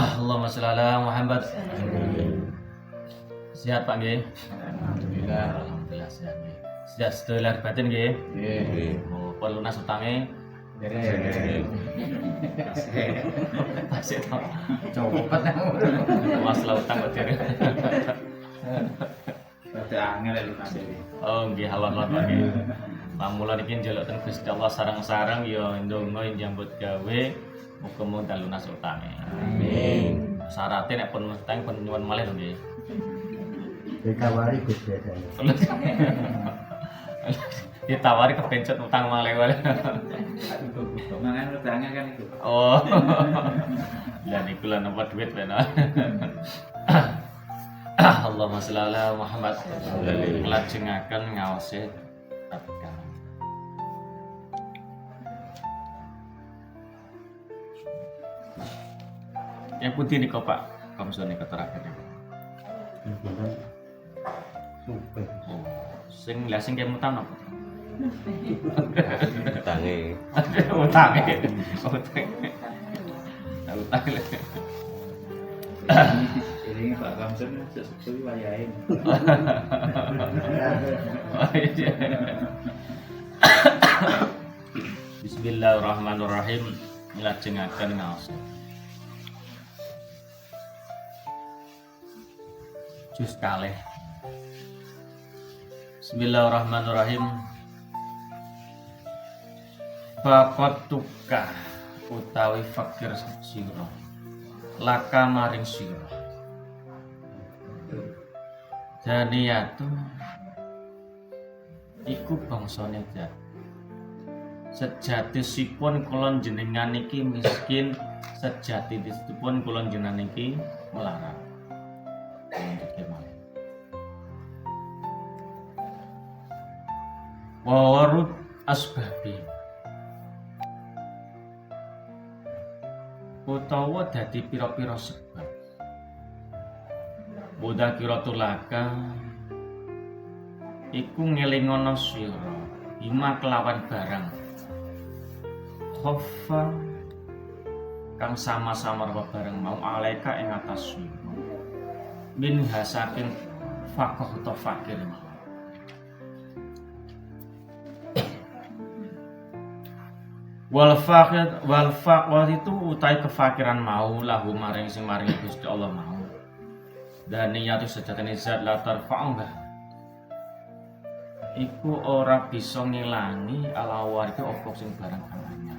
Allahumma sholli ala Muhammad. Sehat Pak nggih? Alhamdulillah sehat nggih. Sejak sedaya lahir batin nggih. Nggih. Mau lunas utange. Asik to. Coba Masalah utang kok jare. Ada angel lunas iki. Oh nggih halal Pak nggih. Pamulan iki njaluk ten Gusti Allah sareng-sareng ya ndonga njambut gawe muga-muga lunas utange. Amin. Syaratnya nek pun utang pun nyuwun malih lho nggih. Ditawari Gus biasanya. Ditawari kepencet utang malih wae. Mangan utangnya kan itu. Oh. Lah niku lha napa duit ben. Allahumma sholli ala Muhammad. Nglajengaken ngaose tatkala. Yang putih nih kok Pak, komso nih keterakan. Super. Oh, sing lah sing kemutan apa? Utange. Utang. Utang. Ini Pak Kamsun sesuai wayahe. Bismillahirrahmanirrahim. Nglajengaken ngaos. Juz kalih. Bismillahirrahmanirrahim. Bapak tuka utawi fakir sira. Laka maring sira. Janiyatu iku bangsane zat. Sejatisipun kula jenengan iki miskin, sejatisipun kula jenengan iki melarat. Warud asbabi utawa dadi pira-pira sebab Buddha kira tulaka iku ngelingono sira bima kelawan barang khoffa kang sama-sama barang mau alaika ing atas sira min hasakin faqih atau fakir wal faqir itu utai kefakiran mau lahu maring sing maring Gusti Allah mau dan niyatu sejatine zat la tarfa'uha iku ora bisa ngilangi ala warga apa sing barang anyar.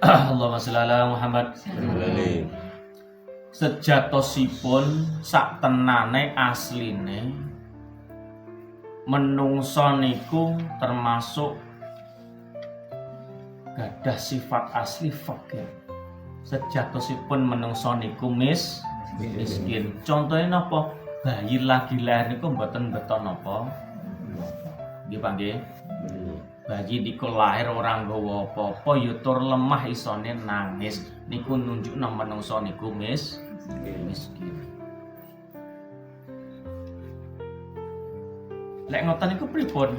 Allahumma sholli ala Muhammad. Sejatosipun sak tenane asline menungso niku termasuk gadah sifat asli fakir. Sejatosipun menungso niku miskin. Contohnya napa? Bayi lagi lahir niku mboten beton napa? Nggih Pak nggih. Bayi niku lahir ora nggawa apa-apa ya tur lemah isone nangis. Niku nunjukna menungso niku miskin. Lek ngoten niku pripun?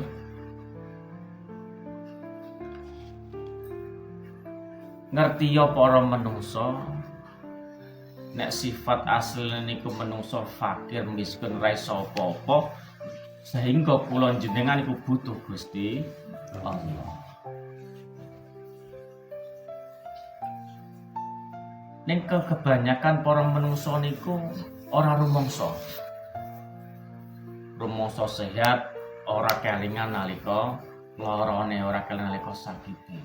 Ngerti ya para menungso nek sifat asli niku menungso fakir miskin ra iso apa-apa sehingga kula jenengan niku butuh Gusti Allah. Ning kebanyakan para menungso niku ora rumangsa. Rumangsa sehat ora kelingan nalika lorone, ora kelingan nalika sakite.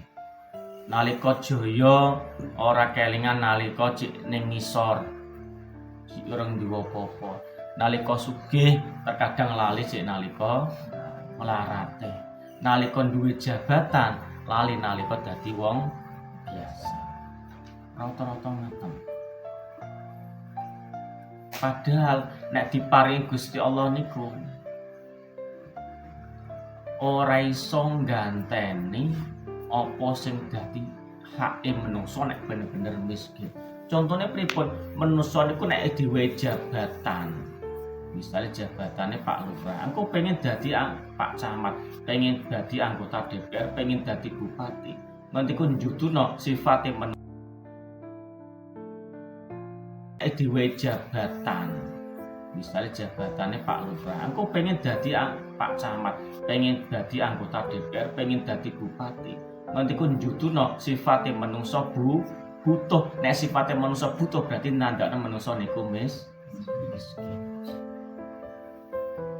Nalika jaya ora kelingan nalika cik ning ngisor. Cik urung duwe apa-apa. Nalika sugih terkadang lali cik nalika melarate. Nalika duwe jabatan lali nalika dadi wong biasa. Rata-rata ngoten. Padahal nek diparingi Gusti Allah niku ora iso ngganteni apa sing dadi hake menungso nek bener-bener miskin. Contohnya pripun? Menungso niku nek dhewe jabatan. Misalnya jabatannya Pak Lurah, aku pengen dadi Pak Camat, pengen dadi anggota DPR, pengen dadi bupati. Nanti ku njuduno sifate dheweke duwe jabatan. Misalnya jabatannya Pak Lurah, aku pengen dadi Pak Camat, pengen dadi anggota DPR, pengen dadi bupati. Nanti ku njuduno sifatnya menungso butuh. Nek sifatnya menungso butuh berarti nandakno menungso niku miskin.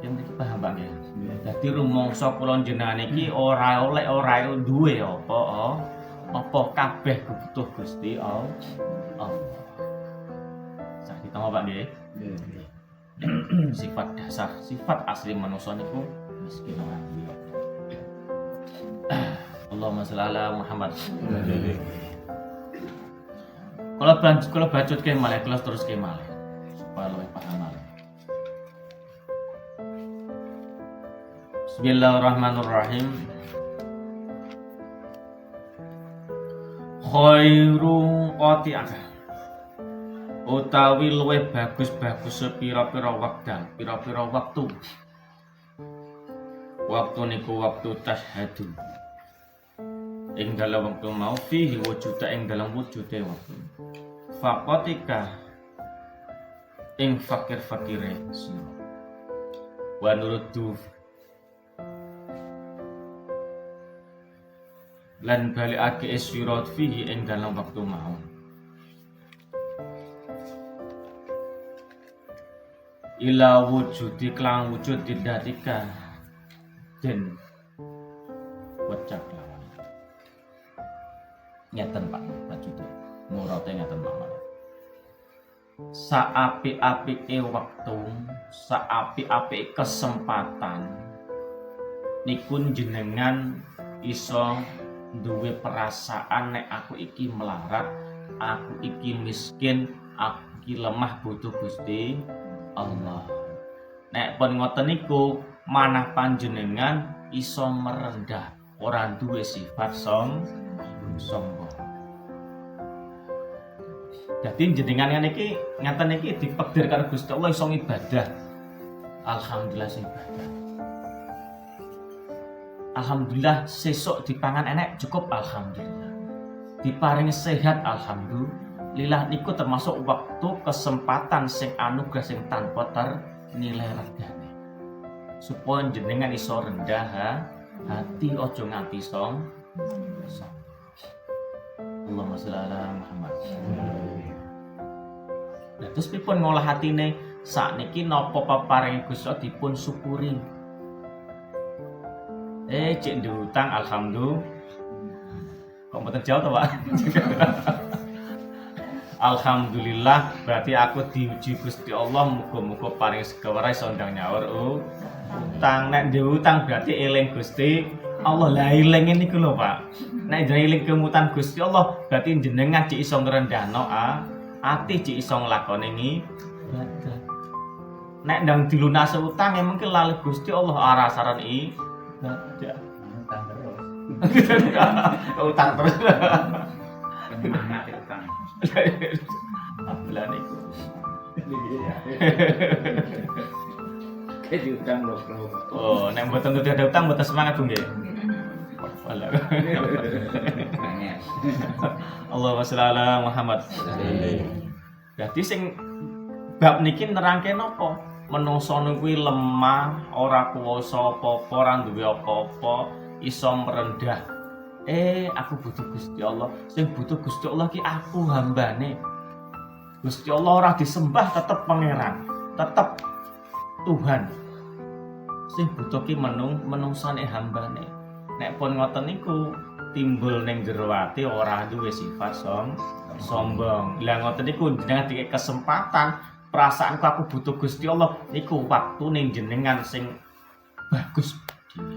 Yang iki paham Pak nggih. Dadi rumangsa kula jenengan iki ora duwe apa kabeh butuh Gusti Allah. Sakit apa Pak nggih? Sifat dasar, sifat asli manusia niku miskin orang. Allahumma sholli ala Muhammad. Kalau bacut ke malih, kalau terus ke malih supaya lebih paham malih. Bismillahirrahmanirrahim. Khairu qati'ah utawi luwih bagus pira-pira waktu. Waktu niku waktu tashhadu. Ing dalam waktu mau fihi wujuda ing dalam wujude waktu. Faqatika ing fakir-fakire sira. Wa nuruddu lan balikake isyirat fihi ing dalam waktu mau. Ila wujudi klang wujud didatika den wecak lawan. Nyeten Pak Bajude murote nyeten mawon. Saapi-apike waktu, saapi-apike kesempatan niku jenengan iso duwe perasaan nek aku iki melarat, aku iki miskin, aku iki lemah butuh Gusti Allah. Nek pun ngoten niku manah panjenengan iso merendah, ora duwe sifat sombong. Dadi jenengan niki ngaten niki dipegdir karo Gusti Allah iso ibadah. Alhamdulillah sing ibadah. Alhamdulillah sesuk dipangan enek cukup alhamdulillah. Diparingi sehat alhamdulillah niku termasuk waktu kesempatan sing anugerah sing tanpa ternilai regane. Supaya jenengan iso rendah hati ojo nganti sombong. Allahumma sholli ala Muhammad. Nah, terus pripun ngolah hatine sakniki napa peparing Gusti dipun syukuri. Cek diutang alhamdulillah. Kok mboten jauh to, Pak? Alhamdulillah berarti aku diuji Gusti Allah muga-muga paring segawara iso ndang nyaur utang. Nek diutang berarti eling Gusti Allah. Lah eling niku lho, Pak. Nek eling kemutan Gusti Allah berarti jenengan cek iso ngrendahno ati cek iso nglakoni ibadah. Nek ndang dilunasi utang ya mungkin lali Gusti Allah arasaran ibadah. Utang terus. Semangat utang. Abelan iku. Kayak diutang lho. Oh, nek mboten kudu ada utang mboten semangat Bu nggih. Wala. Allahumma sholli ala Muhammad. Dadi sing bab niki nerangke napa? Menungso kuwi lemah, ora kuwasa apa-apa, ora duwe apa-apa, iso merendah. Aku butuh Gusti Allah. Sing butuh Gusti Allah ki aku hambane. Gusti Allah ora disembah tetep pangeran, tetep Tuhan. Sing butuh ki menungsane hambane. Nek pun ngoten niku timbul ning jero ati ora duwe sifat sombong. Lah ngoten niku jenengan dikek kesempatan, perasaanku aku butuh Gusti Allah niku waktu ning jenengan sing bagus dhewe.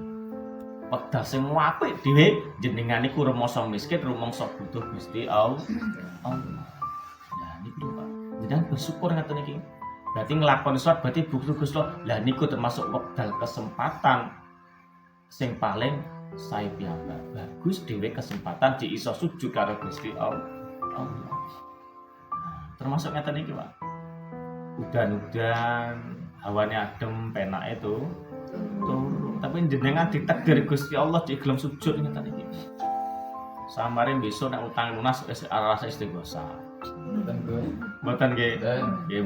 Wekdal sing apik dhewe jenengan niku rumangsa miskin, rumangsa butuh Gusti Allah. Nah niku lho Pak. Jenengan bersyukur ngaten iki. Berarti nglakoni salat berarti butuh Gusti Allah. Lah niku termasuk wekdal kesempatan sing paling sae piyambak. Bagus dhewe kesempatan di iso sujud karo Gusti Allah. Nah, termasuk ngaten iki Pak. Udan-udan, hawanya adem, penake itu turun. Tapi jenengan ditakdir Gusti Allah di gelem sujud ngeten iki. Samare besok nek utang lunas wis rasa istighosah. Mboten Gus. Mboten nggih. Mboten. Nggih.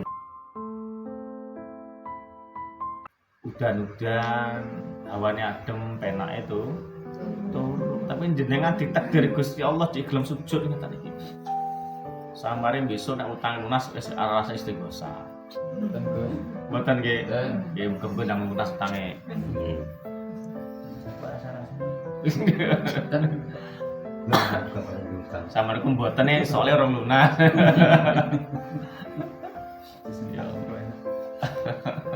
Udan-udan, hawanya adem, penak itu. Tuh, tapi jenengan ditakdir Gusti Allah di gelem sujud ngeten iki. Samare besok nek utang lunas wis rasa istighosah. Mboten Gus. Mboten nggih. Mboten. Nggih muga-muga nang lunas utange. Mboten. Nah, kepada utang. Assalamualaikum mboten nih soalnya orang lunas. Ya Allah.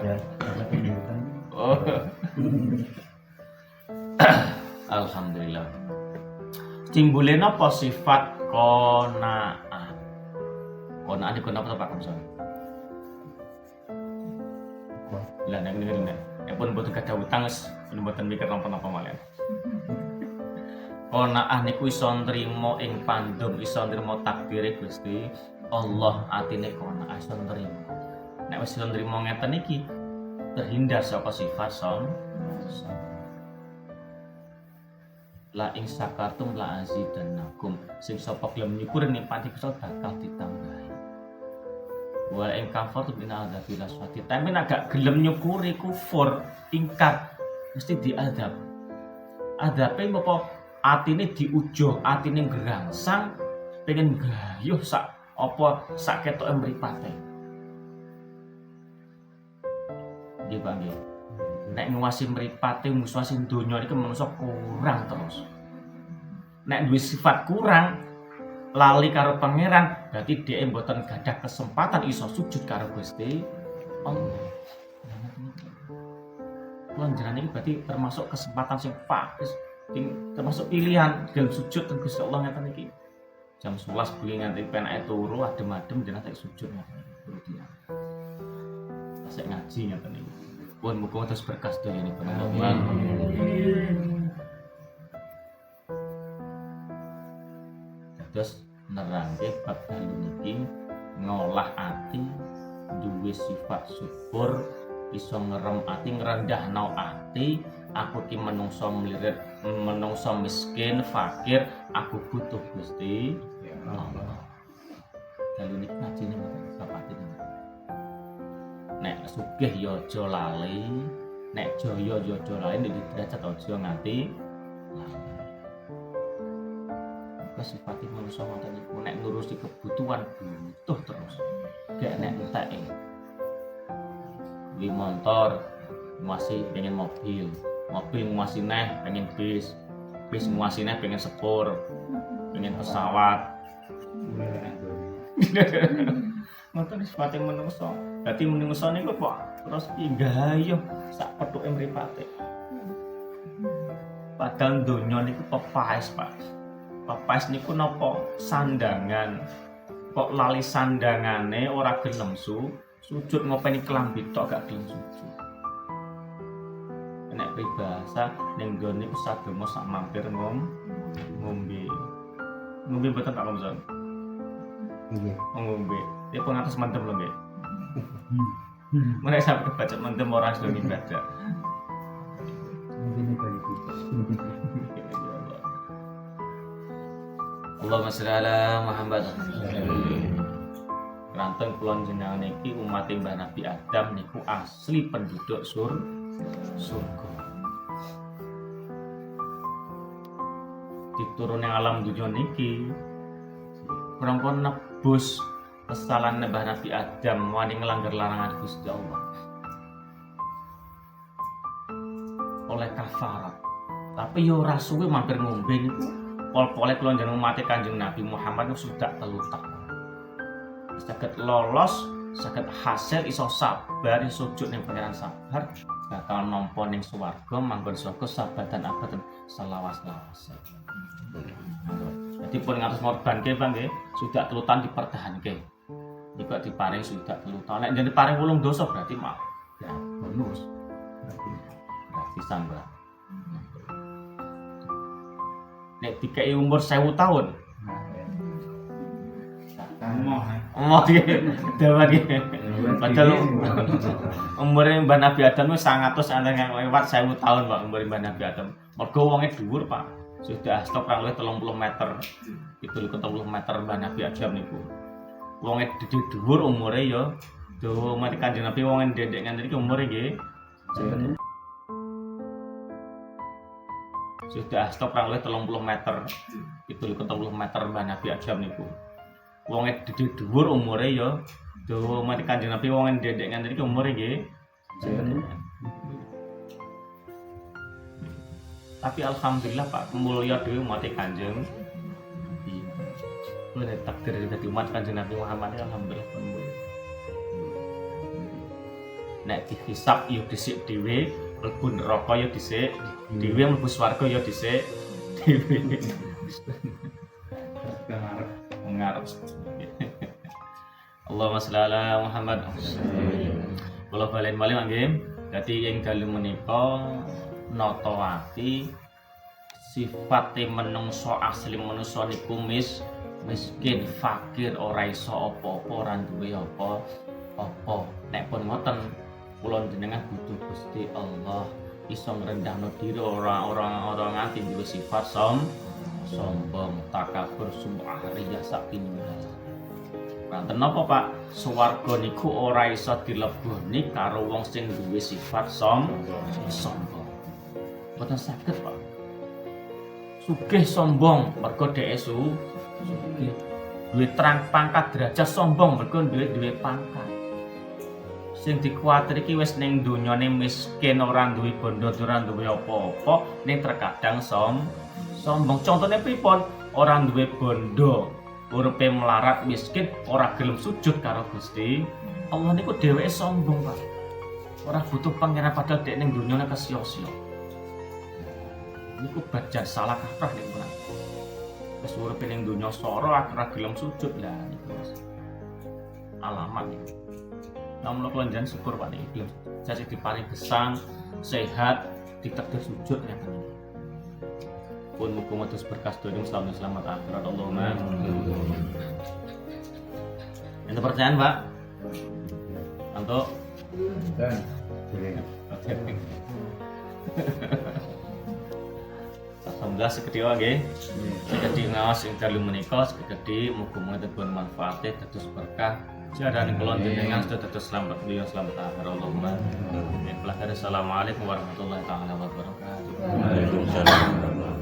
Ya, kepada utang. Oh. Alhamdulillah. Timbule napa sifat qanaah? Qanaah niku napa Pak Kamson? Lah nek ngene nek pun boten gadah utang wis mboten mikir napa-napa malih. Qanaah niku iso nrimo ing pandum, iso nrimo takdire Gusti Allah, atine qanaah iso nrimo. Nek wis iso nrimo ngeten iki terhindar saka sifat sombong. La ing sakartum la azidannakum, sing sapa gelem nyukur nikmati Gusti bakal ditambahi. Wa ing kafartum min adzabil aswati, tapi nek gak gelem nyukuri kufur ingkar mesti diadab. Adabe apa atine diujo, atine gerangsang pengen gayuh sak apa sak ketoke mripate. Nggih Pak nggih. Nek nguwasi mripate nguwasi donya iki menungso kurang terus. Nek duwe sifat kurang lali karo pangeran, berarti dhek mboten gadah kesempatan iso sujud karo Gusti Allah. Lanjaran ini berarti termasuk kesempatan sing pas, termasuk pilihan dalam sujud dan Gusti Allah ngeten iki. Jam 11 bengi nganti penake turu adem-adem jenengan tak sujud ngeten iki. Asik ngaji ngeten iki. Pun muga terus berkas doa ini teman-teman. Terus nerangke bab dalu niki ngolah ati, duwe sifat syukur, iso ngerem ati, ngrendahno ati. Aku ki menungso mlirit, menungso miskin, fakir, aku butuh Gusti Allah. Dalu niki ngajine bab ati. Nek sugih ya aja lali, nek jaya ya aja lali, nek derajat aja nganti lali. Sifati manusia ngoten niku nek ngurusi kebutuhan butuh terus. Gak nek enteke. Di motor masih pengen mobil, mobil masih neh pengen bis, bis masih neh pengen sepur, pengen pesawat. Ngoten sifate manusia. Dadi menungso niku kok terus gayuh sak pethuke mripate. Padahal donya niku pepaes, Pak. Pepaes niku napa sandangan. Kok lali sandangane ora gelem sujud ngopeni klambi tok gak gelem sujud. Nek pribasa ning nggone niku sademo sak mampir ngombe. Ngombe mboten Pak Kamson. Nggih. Ngombe. Ya pengatus mantep lho nggih. Mana sampai baca mendem orang sudah ibadah. Mungkin bagi kita. Allahumma sholli ala Muhammad. Ranten kulon jenengan niki umat Mbah Nabi Adam niku asli penduduk surga. Diturun yang alam dunia niki kurang-kurang nebus kesalahan Mbah Nabi Adam wani ngelanggar larangan Gusti Allah oleh kafarat. Tapi yo ora suwe mampir ngombe niku pol-pole kula njenengan umat Kanjeng Nabi Muhammad niku sudah 3 tahun. Saged lolos, saged hasil iso sabar sujud ning pangeran sabar bakal nampa ning swarga manggon swarga sabatan abadan selawas-lawase. Jadi pun ngatus ngorbanke Bang nggih, sudah 3 tahun dipertahanke. Juga diparing sudah 3 tahun. Nek jadi paring 8 dosa berarti mah ya bonus. Berarti sambah. Nek dikai umur 1000 tahun. Emoh iki dawan iki. Padahal umur Mbah Nabi Adam wis 100 aneh lewat 1000 tahun Pak umur Mbah Nabi Adam. Mergo wonge dhuwur Pak. Sudah stop kurang lebih 30 meter. Itu 30 meter Mbah Nabi Adam niku. wonge dhuwur umure ya dawa mati Kanjeng Nabi wong ndendek ngene iki umure nggih sudah stop kurang lebih 30 meter itu 30 meter Mbah Nabi Adam niku wonge dhuwur umure ya dawa mati Kanjeng Nabi wong ndendek ngene iki umure nggih tapi alhamdulillah Pak mulya dhewe mati Kanjeng Nabi takdir dadi umat Kanjeng Nabi Muhammad alhamdulillah pun mulya nek dihisab yo dhisik dhewe mlebu neraka yo dhisik dhewe mlebu swarga yo dhisik dhewe ngarep Allahumma sholli ala Muhammad kula balen malih nggih dadi ing dalem menika nata ati sifate menungso asli menungso niku miskin fakir ora iso apa-apa ora duwe apa-apa nek pun ngoten kula jenengan butuh Gusti Allah iso ngrendahno diri orang nganti duwe sifat sombong takabur sum'ah riya sapindah. Kanten napa Pak? Swarga niku ora iso dileboni karo wong sing duwe sifat sombong. Mboten saged Pak. Sugih sombong mergo dhek sugih. Duwe terang pangkat derajat sombong mergo duwe pangkat. Sing dikuwatir iki wis ning donyane miskin ora duwe bondo ora duwe apa-apa ning terkadang sombong. Contone pripun? Ora duwe bondo, uripe melarat miskin, ora gelem sujud karo Gusti Allah niku dheweke sombong, Pak. Ora butuh pangeran padahal dhek ning donyane kesio-sio. Niku bajan salah kaprah niku. Wis uripe ning donya sora ora gelem sujud lah niku. Alamat niku. Namun kelanjan syukur Pak niki belum jadi diparing gesang, sehat, ditakdir sujud ngeten iki. Pun muga terus berkas donya selamat akhirat Allahumma. Ada pertanyaan Pak? Untuk Dan alhamdulillah sekedhik nggih. Sekedhik ngaos ing dalem menika sekedhik muga-muga bermanfaat dados berkah. Jadane kula jenengan sedaya dados selamat dunya selamat akhirat Allahumma. Assalamualaikum warahmatullahi wabarakatuh. Waalaikumsalam.